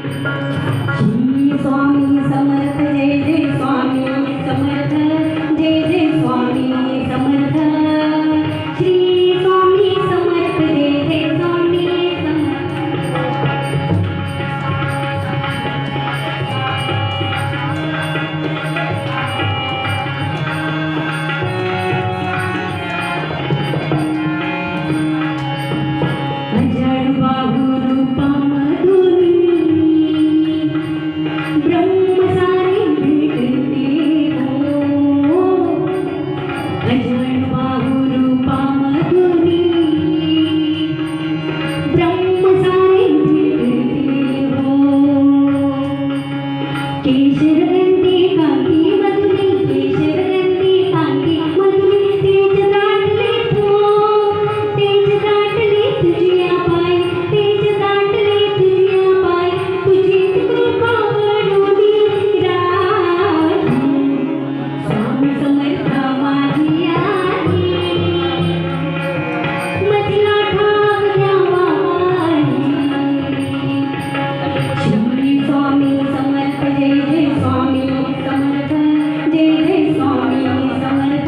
श्री स्वामी समर्थ जय जय स्वामी समर्थ जय जय स्वामी समर्थ श्री स्वामी समर्थ जय जय स्वामी अजड बाहु रूपा मधुनी ब्रह्म सारी भेटते हो अजड बाहु रूपा मधुनी ब्रह्म सारी भेटते हो केशरगंधी कांती मधुनी केशरगंधी कांती मधुनी तेज दाटले तुझिया पाय तेज दाटले तुझिया पाय तुझी कृपा बनवली राही स्वामी समर्थ माझी आई मजला ठाव द्यावा श्री स्वामी समर्थ जय जय स्वामी समर्थ जय जय स्वामी समर्थ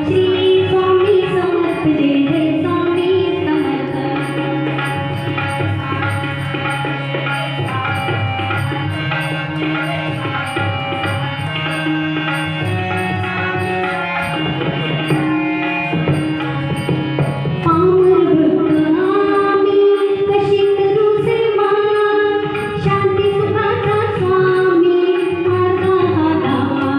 श्री स्वामी समर्थ जय जय स्वामी समर्थ पामर भक्त आम्ही कशी करू सेवा शांती सुखाचा स्वामी मार्ग हा दावा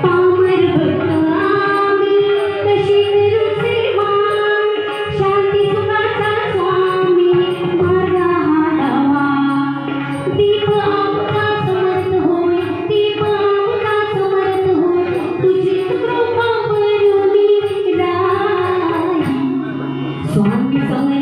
पामर भक्त आम्ही कशी करू सेवा शांती सुखाचा स्वामी मार्ग हा दावा दीप आमचा समर्थ होय दीप आमचा समर्थ होय तुझी कृपा बनवली राही स्वामी समर्थ